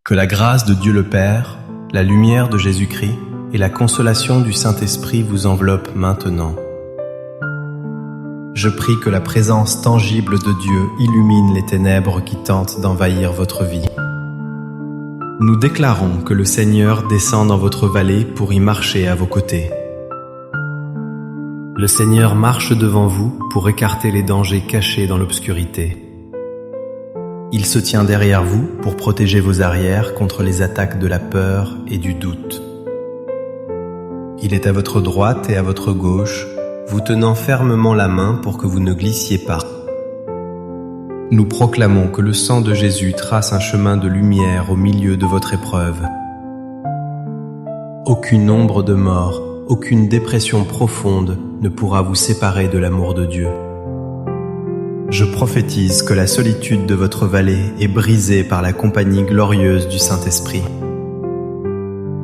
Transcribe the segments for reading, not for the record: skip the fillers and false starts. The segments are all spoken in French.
Que la grâce de Dieu le Père, la lumière de Jésus-Christ et la consolation du Saint-Esprit vous enveloppent maintenant. Je prie que la présence tangible de Dieu illumine les ténèbres qui tentent d'envahir votre vie. Nous déclarons que le Seigneur descend dans votre vallée pour y marcher à vos côtés. Le Seigneur marche devant vous pour écarter les dangers cachés dans l'obscurité. Il se tient derrière vous pour protéger vos arrières contre les attaques de la peur et du doute. Il est à votre droite et à votre gauche, vous tenant fermement la main pour que vous ne glissiez pas. Nous proclamons que le sang de Jésus trace un chemin de lumière au milieu de votre épreuve. Aucune ombre de mort, aucune dépression profonde ne pourra vous séparer de l'amour de Dieu. Je prophétise que la solitude de votre vallée est brisée par la compagnie glorieuse du Saint-Esprit.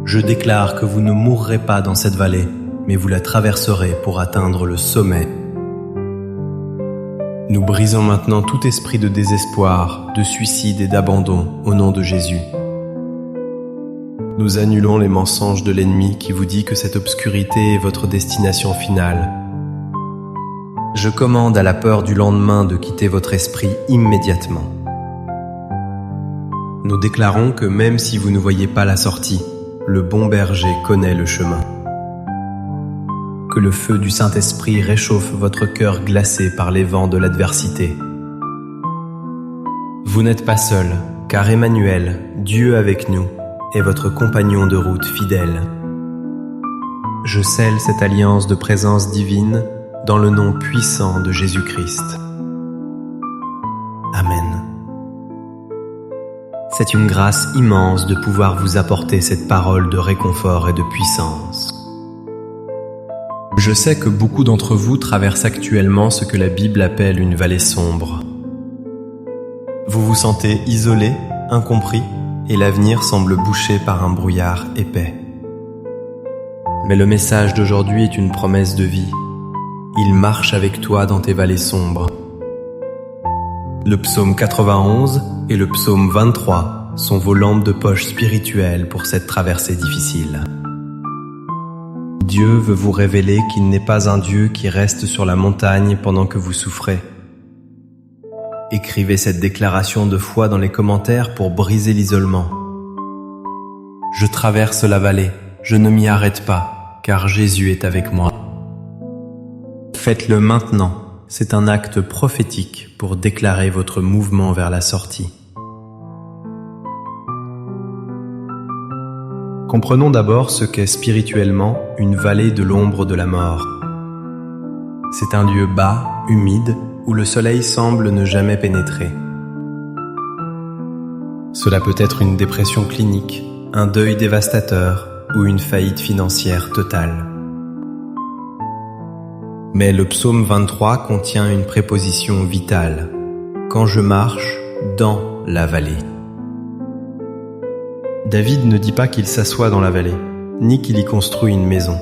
Je déclare que vous ne mourrez pas dans cette vallée, mais vous la traverserez pour atteindre le sommet. Nous brisons maintenant tout esprit de désespoir, de suicide et d'abandon au nom de Jésus. Nous annulons les mensonges de l'ennemi qui vous dit que cette obscurité est votre destination finale. Je commande à la peur du lendemain de quitter votre esprit immédiatement. Nous déclarons que même si vous ne voyez pas la sortie, le bon berger connaît le chemin. Que le feu du Saint-Esprit réchauffe votre cœur glacé par les vents de l'adversité. Vous n'êtes pas seul, car Emmanuel, Dieu avec nous, est votre compagnon de route fidèle. Je scelle cette alliance de présence divine dans le nom puissant de Jésus-Christ. Amen. C'est une grâce immense de pouvoir vous apporter cette parole de réconfort et de puissance. Je sais que beaucoup d'entre vous traversent actuellement ce que la Bible appelle une vallée sombre. Vous vous sentez isolé, incompris, et l'avenir semble bouché par un brouillard épais. Mais le message d'aujourd'hui est une promesse de vie. Il marche avec toi dans tes vallées sombres. Le psaume 91 et le psaume 23 sont vos lampes de poche spirituelles pour cette traversée difficile. Dieu veut vous révéler qu'il n'est pas un Dieu qui reste sur la montagne pendant que vous souffrez. Écrivez cette déclaration de foi dans les commentaires pour briser l'isolement. Je traverse la vallée, je ne m'y arrête pas, car Jésus est avec moi. Faites-le maintenant, c'est un acte prophétique pour déclarer votre mouvement vers la sortie. Comprenons d'abord ce qu'est spirituellement une vallée de l'ombre de la mort. C'est un lieu bas, humide, où le soleil semble ne jamais pénétrer. Cela peut être une dépression clinique, un deuil dévastateur ou une faillite financière totale. Mais le psaume 23 contient une préposition vitale. Quand je marche dans la vallée. David ne dit pas qu'il s'assoit dans la vallée, ni qu'il y construit une maison.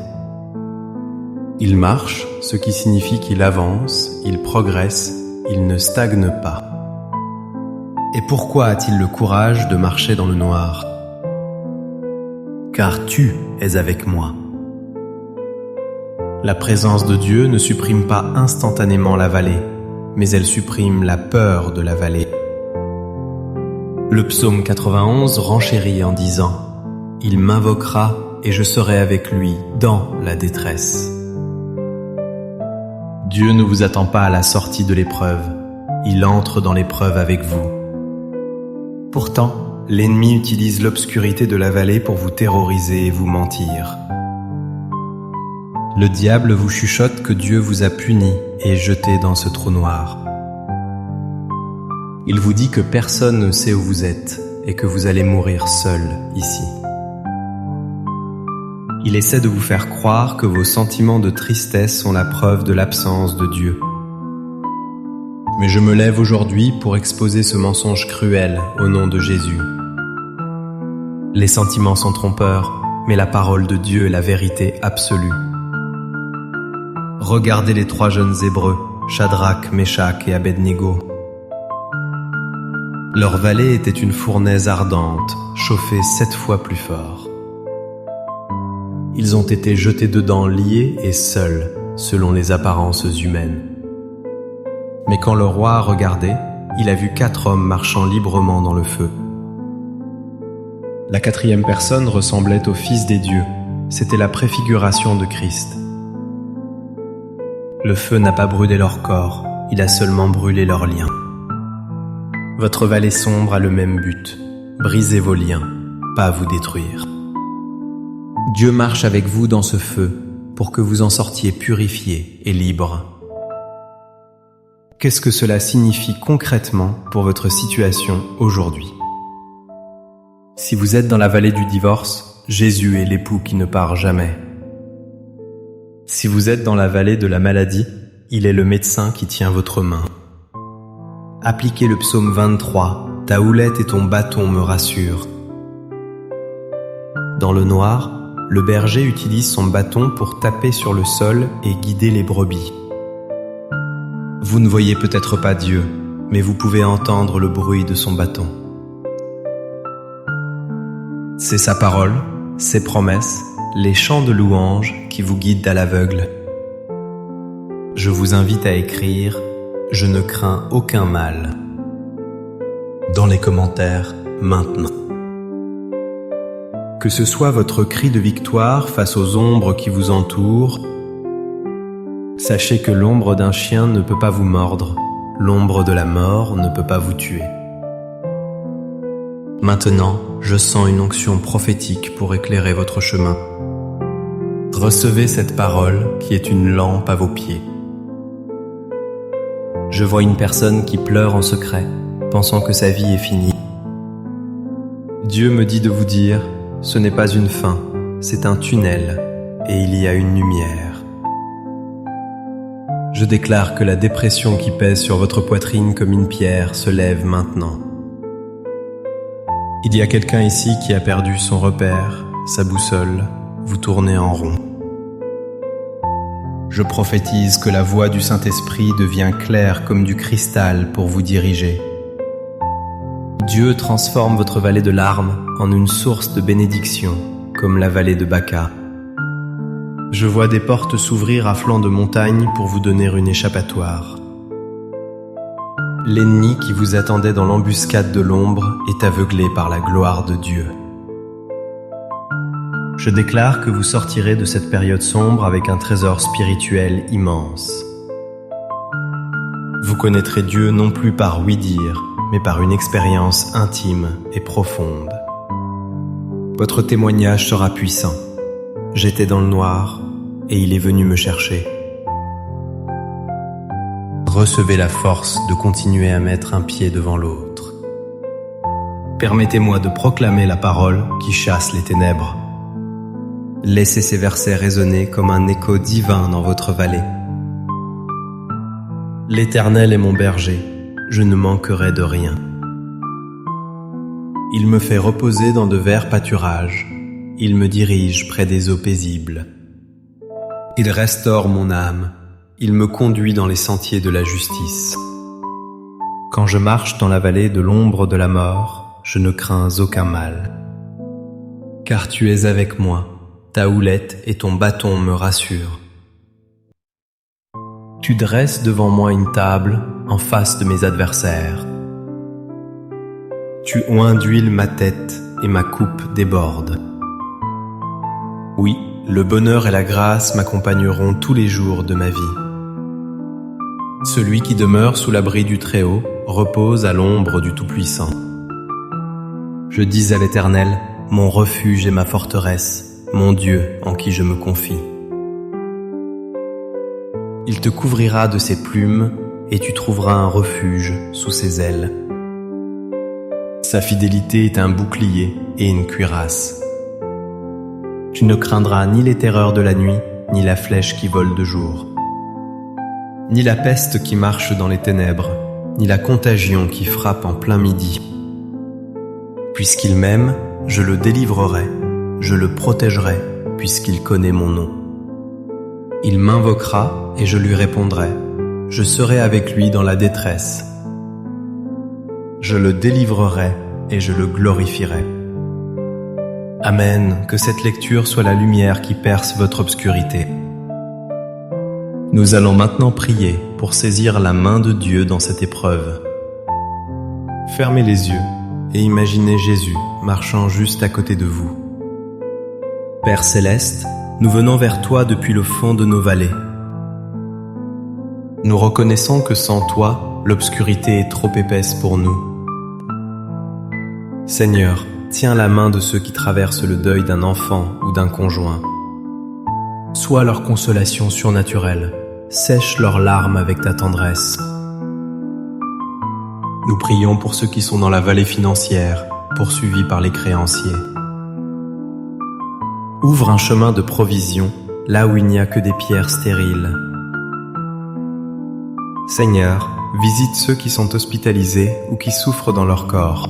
Il marche, ce qui signifie qu'il avance, il progresse, il ne stagne pas. Et pourquoi a-t-il le courage de marcher dans le noir? Car tu es avec moi. La présence de Dieu ne supprime pas instantanément la vallée, mais elle supprime la peur de la vallée. Le psaume 91 renchérit en disant « Il m'invoquera et je serai avec lui dans la détresse ». Dieu ne vous attend pas à la sortie de l'épreuve, il entre dans l'épreuve avec vous. Pourtant, l'ennemi utilise l'obscurité de la vallée pour vous terroriser et vous mentir. Le diable vous chuchote que Dieu vous a puni et jeté dans ce trou noir. Il vous dit que personne ne sait où vous êtes et que vous allez mourir seul ici. Il essaie de vous faire croire que vos sentiments de tristesse sont la preuve de l'absence de Dieu. Mais je me lève aujourd'hui pour exposer ce mensonge cruel au nom de Jésus. Les sentiments sont trompeurs, mais la parole de Dieu est la vérité absolue. Regardez les 3 jeunes Hébreux, Shadrach, Meshach et Abednego. Leur vallée était une fournaise ardente, chauffée 7 fois plus fort. Ils ont été jetés dedans liés et seuls, selon les apparences humaines. Mais quand le roi a regardé, il a vu 4 hommes marchant librement dans le feu. La 4e personne ressemblait au Fils des dieux, c'était la préfiguration de Christ. Le feu n'a pas brûlé leur corps, il a seulement brûlé leurs liens. Votre vallée sombre a le même but, briser vos liens, pas vous détruire. Dieu marche avec vous dans ce feu pour que vous en sortiez purifiés et libres. Qu'est-ce que cela signifie concrètement pour votre situation aujourd'hui? Si vous êtes dans la vallée du divorce, Jésus est l'époux qui ne part jamais. Si vous êtes dans la vallée de la maladie, il est le médecin qui tient votre main. Appliquez le psaume 23, « Ta houlette et ton bâton me rassurent ». Dans le noir, le berger utilise son bâton pour taper sur le sol et guider les brebis. Vous ne voyez peut-être pas Dieu, mais vous pouvez entendre le bruit de son bâton. C'est sa parole, ses promesses, les chants de louange qui vous guident à l'aveugle. Je vous invite à écrire « Je ne crains aucun mal » dans les commentaires maintenant. Que ce soit votre cri de victoire face aux ombres qui vous entourent, sachez que l'ombre d'un chien ne peut pas vous mordre, l'ombre de la mort ne peut pas vous tuer. Maintenant, je sens une onction prophétique pour éclairer votre chemin. Recevez cette parole qui est une lampe à vos pieds. Je vois une personne qui pleure en secret, pensant que sa vie est finie. Dieu me dit de vous dire, ce n'est pas une fin, c'est un tunnel, et il y a une lumière. Je déclare que la dépression qui pèse sur votre poitrine comme une pierre se lève maintenant. Il y a quelqu'un ici qui a perdu son repère, sa boussole, vous tournez en rond. Je prophétise que la voix du Saint-Esprit devient claire comme du cristal pour vous diriger. Dieu transforme votre vallée de larmes en une source de bénédiction, comme la vallée de Baca. Je vois des portes s'ouvrir à flanc de montagne pour vous donner une échappatoire. L'ennemi qui vous attendait dans l'embuscade de l'ombre est aveuglé par la gloire de Dieu. Je déclare que vous sortirez de cette période sombre avec un trésor spirituel immense. Vous connaîtrez Dieu non plus par ouï-dire, mais par une expérience intime et profonde. Votre témoignage sera puissant. J'étais dans le noir et il est venu me chercher. Recevez la force de continuer à mettre un pied devant l'autre. Permettez-moi de proclamer la parole qui chasse les ténèbres. Laissez ces versets résonner comme un écho divin dans votre vallée. L'Éternel est mon berger, je ne manquerai de rien. Il me fait reposer dans de verts pâturages, il me dirige près des eaux paisibles. Il restaure mon âme, il me conduit dans les sentiers de la justice. Quand je marche dans la vallée de l'ombre de la mort, je ne crains aucun mal. Car tu es avec moi, ta houlette et ton bâton me rassurent. Tu dresses devant moi une table en face de mes adversaires. Tu oins d'huile ma tête et ma coupe déborde. Oui, le bonheur et la grâce m'accompagneront tous les jours de ma vie. Celui qui demeure sous l'abri du Très-Haut repose à l'ombre du Tout-Puissant. Je dis à l'Éternel, mon refuge et ma forteresse, mon Dieu en qui je me confie. Il te couvrira de ses plumes et tu trouveras un refuge sous ses ailes. Sa fidélité est un bouclier et une cuirasse. Tu ne craindras ni les terreurs de la nuit, ni la flèche qui vole de jour, ni la peste qui marche dans les ténèbres, ni la contagion qui frappe en plein midi. Puisqu'il m'aime, je le délivrerai, je le protégerai, puisqu'il connaît mon nom. Il m'invoquera et je lui répondrai, je serai avec lui dans la détresse. Je le délivrerai et je le glorifierai. Amen, que cette lecture soit la lumière qui perce votre obscurité. Nous allons maintenant prier pour saisir la main de Dieu dans cette épreuve. Fermez les yeux et imaginez Jésus marchant juste à côté de vous. Père céleste, nous venons vers toi depuis le fond de nos vallées. Nous reconnaissons que sans toi, l'obscurité est trop épaisse pour nous. Seigneur, tiens la main de ceux qui traversent le deuil d'un enfant ou d'un conjoint. Sois leur consolation surnaturelle, sèche leurs larmes avec ta tendresse. Nous prions pour ceux qui sont dans la vallée financière, poursuivis par les créanciers. Ouvre un chemin de provision là où il n'y a que des pierres stériles. Seigneur, visite ceux qui sont hospitalisés ou qui souffrent dans leur corps.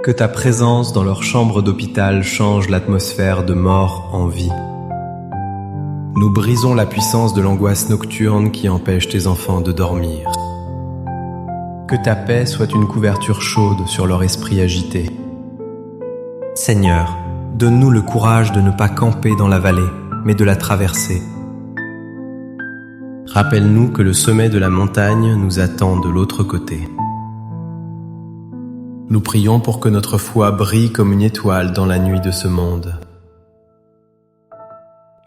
Que ta présence dans leur chambre d'hôpital change l'atmosphère de mort en vie. Nous brisons la puissance de l'angoisse nocturne qui empêche tes enfants de dormir. Que ta paix soit une couverture chaude sur leur esprit agité. Seigneur, donne-nous le courage de ne pas camper dans la vallée, mais de la traverser. Rappelle-nous que le sommet de la montagne nous attend de l'autre côté. Nous prions pour que notre foi brille comme une étoile dans la nuit de ce monde.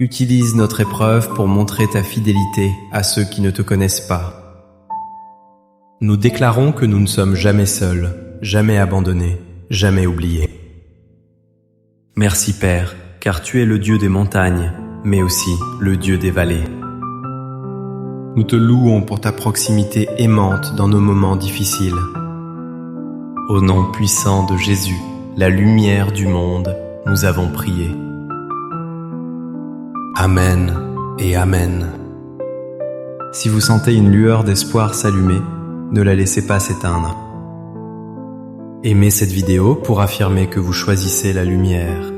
Utilise notre épreuve pour montrer ta fidélité à ceux qui ne te connaissent pas. Nous déclarons que nous ne sommes jamais seuls, jamais abandonnés, jamais oubliés. Merci Père, car tu es le Dieu des montagnes, mais aussi le Dieu des vallées. Nous te louons pour ta proximité aimante dans nos moments difficiles. Au nom puissant de Jésus, la lumière du monde, nous avons prié. Amen et Amen. Si vous sentez une lueur d'espoir s'allumer, ne la laissez pas s'éteindre. Aimez cette vidéo pour affirmer que vous choisissez la lumière.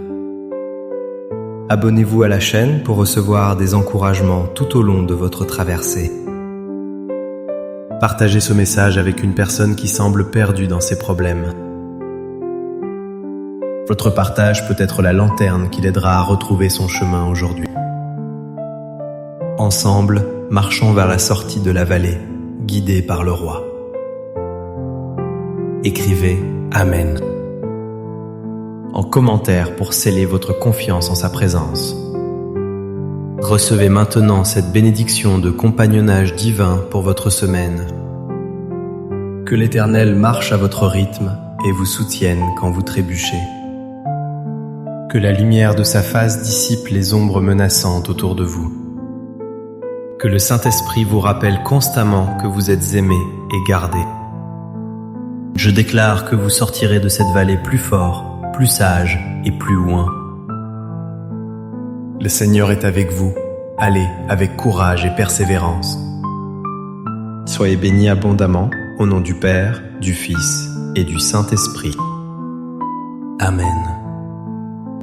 Abonnez-vous à la chaîne pour recevoir des encouragements tout au long de votre traversée. Partagez ce message avec une personne qui semble perdue dans ses problèmes. Votre partage peut être la lanterne qui l'aidera à retrouver son chemin aujourd'hui. Ensemble, marchons vers la sortie de la vallée, guidés par le Roi. Écrivez Amen en commentaire pour sceller votre confiance en sa présence. Recevez maintenant cette bénédiction de compagnonnage divin pour votre semaine. Que l'Éternel marche à votre rythme et vous soutienne quand vous trébuchez. Que la lumière de sa face dissipe les ombres menaçantes autour de vous. Que le Saint-Esprit vous rappelle constamment que vous êtes aimé et gardé. Je déclare que vous sortirez de cette vallée plus fort, plus sage et plus loin. Le Seigneur est avec vous. Allez avec courage et persévérance. Soyez bénis abondamment au nom du Père, du Fils et du Saint-Esprit. Amen.